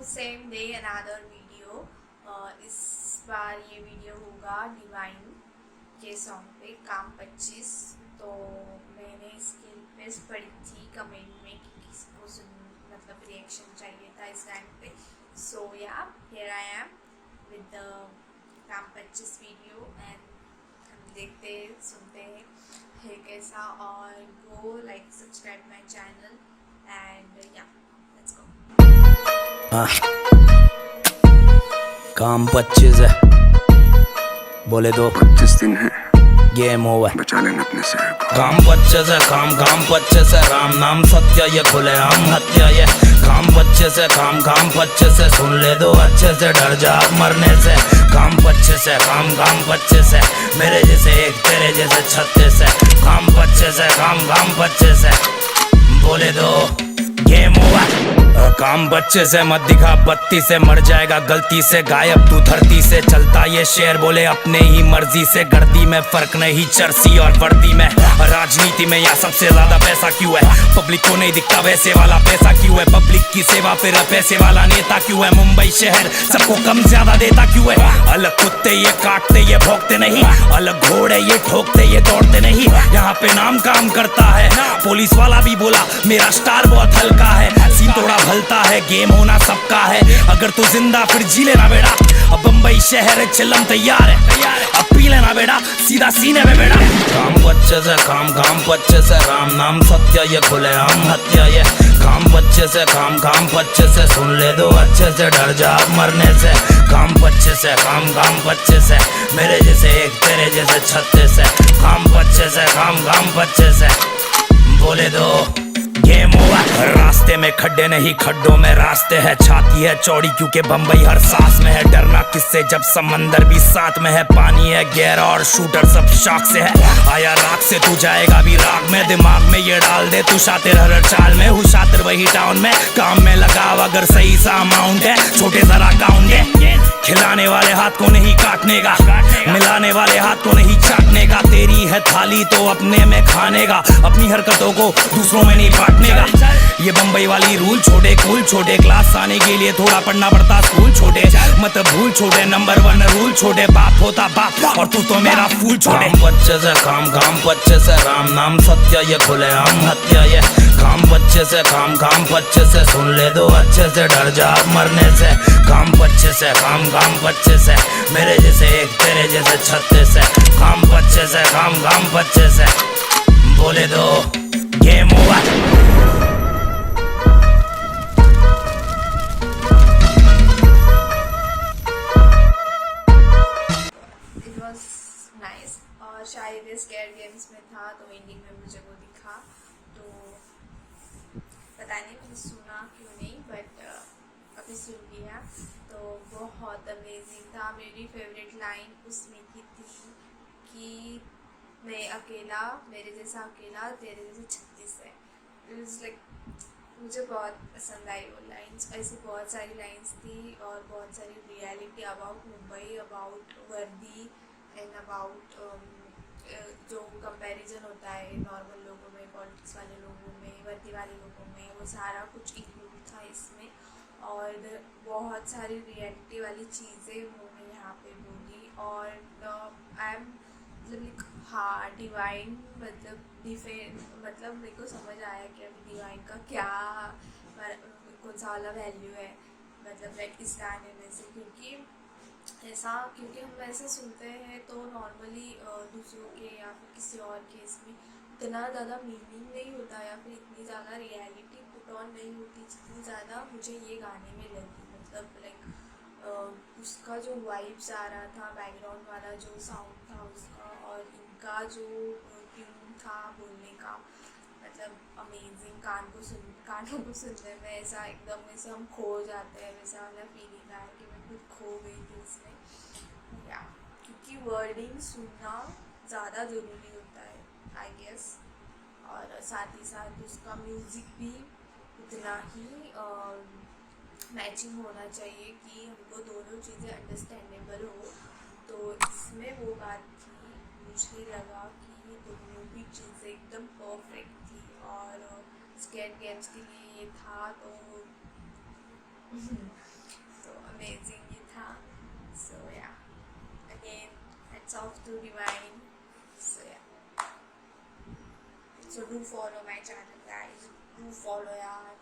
Same day another video. इस बार ये video होगा डिवाइन के सॉन्ग पे काम 25। तो मैंने इसकी रिक्वेस्ट पड़ी थी कमेंट में कि किसको मतलब रिएक्शन चाहिए था इस गाने पे। सो या here I am with the काम 25 वीडियो एंड हम देखते सुनते हैं है कैसा। और go like subscribe my channel and या लेट्स गो। काम 25 है, बोले तो 25 दिन है, गेम ओवर। बचा लेना अपने शहर को। काम 25 है, काम 25 है, राम नाम सत्य ये खुले आम हत्या ये। काम 25 है, काम 25 है, सुन ले दो अच्छे से, डर जा मरने से। काम 25 है, काम 25 है, मेरे जैसे एक तेरे जैसे 36 है। काम 25 है, काम 25 है, बोले दो गेम ओवर। काम 25 से मत दिखा 32 से, मर जाएगा गलती से, गायब तू धरती से। चलता ये शेर बोले अपने ही मर्जी से, गर्दी में फर्क नहीं चर्सी और वर्दी में। राजनीति में यहाँ सबसे ज्यादा पैसा क्यों है, पब्लिक को नहीं दिखता वैसे वाला पैसा क्यों है। पब्लिक की सेवा फिर पैसे वाला नेता क्यों है, मुंबई शहर सबको कम ज्यादा देता क्यों है। अलग कुत्ते ये काटते ये भोंकते नहीं, अलग घोड़े ये ठोकते ये दौड़ते नहीं। यहाँ पे नाम काम करता है, पुलिस वाला भी बोला मेरा स्टार बहुत हल्का है। सीन थोड़ा भलता है, गेम होना सबका है, अगर तू जिंदा फिर जी लेना बेड़ा। अब बम्बई शहर चिल्लम तैयार है, अब पी लेना बेड़ा सीधा सीने में बेड़ा। काम 25 है, काम 25 है, राम नाम सत्य ये खुले आम हत्या ये। काम 25 है, काम 25 है, सुन ले दो अच्छे से, डर जा मरने से। काम 25 है, काम 25 है, मेरे जैसे एक तेरे जैसे 36 है। काम 25 है, काम 25 है, बोले दो गेम ओवर। रास्ते में खड्डे नहीं खड्डों में रास्ते है, छाती है चौड़ी क्योंकि बम्बई हर सांस में है। डरना किससे जब समंदर भी साथ में है, पानी है गहरा और शूटर सब शौक से है। आया राख से तू जाएगा भी राग में, दिमाग में ये डाल दे तू शातिर हर चाल में। हूँ शातिर वही टाउन में, काम में लगाव अगर सही सा अमाउंट है, छोटे जरा काउंट है। खिलाने वाले हाथ को नहीं काटने का, मिलाने वाले हाथ को नहीं चाटने का। तेरी है थाली तो अपने में खाने का, अपनी हरकतों को दूसरों में नहीं बांटने का। ये बम्बई वाली रूल छोटे कूल छोटे, क्लास आने के लिए थोड़ा पढ़ना पड़ता स्कूल छोटे। मत भूल छोटे, नंबर 1 रूल छोटे, बाप होता बाप और तू तो मेरा फूल छोटे। काम 25 है, काम 25 है, राम नाम सत्य ये खुले आम हत्या ये। काम 25 है, काम 25 है, सुन ले दो अच्छे से, डर जा मरने से। काम 25 है, काम 25 है, मेरे जैसे एक तेरे जैसे 36 है। काम 25 है, काम 25 है, बोले दो game over. It was nice. और शायद ये स्केयर गेम्स में था तो एंडिंग में मुझे वो दिखा, तो पता नहीं मैंने सुना क्यों नहीं, बट अभी सुन लिया तो बहुत अमेजिंग था। मेरी फेवरेट लाइन उसमें की थी कि मैं अकेला मेरे जैसा अकेला तेरे जैसे 36 है। इट वाज लाइक मुझे बहुत पसंद आई वो लाइन्स। ऐसी बहुत सारी लाइन्स थी और बहुत सारी रियलिटी अबाउट मुंबई, अबाउट वर्दी एंड अबाउट जो कंपैरिजन होता है नॉर्मल लोगों में, पॉलिटिक्स वाले लोगों में, वर्दी वाले लोगों में, वो सारा कुछ इंक्लूड था इसमें। और बहुत सारी रियलिटी वाली चीज़ें उन्होंने यहाँ पे बोली। और आई एम मतलब हाँ डिवाइन मतलब मेरे को समझ आया कि अभी डिवाइन का क्या कौन सा वाला वैल्यू है, मतलब लाइक इस गाने में से। क्योंकि हम ऐसे सुनते हैं तो नॉर्मली दूसरों के या फिर किसी और केस में इतना ज़्यादा मीनिंग नहीं होता या फिर इतनी ज़्यादा रियलिटी पुट ऑन नहीं होती जितनी ज़्यादा मुझे ये गाने में लगी। मतलब लाइक उसका जो वाइब्स आ रहा था, बैकग्राउंड वाला जो साउंड था उसका, और इनका जो ट्यून था बोलने का, मतलब अमेजिंग। कानों को सुनने में ऐसा एकदम ऐसे हम खो जाते हैं, वैसा वाला फीलिंग आया कि मैं खुद खो गई थी इसमें। या क्योंकि वर्डिंग सुनना ज़्यादा ज़रूरी होता है आई गेस, और साथ ही साथ उसका म्यूज़िक भी उतना ही मैचिंग होना चाहिए कि हमको दोनों चीज़ें अंडरस्टैंडेबल हो। तो इसमें वो बात थी, मुझे लगा कि दोनों भी चीज़ें एकदम परफेक्ट थी। और स्केट गेम्स के लिए ये था तो to divine. So yeah. So do follow my channel, guys. Do follow, yaar.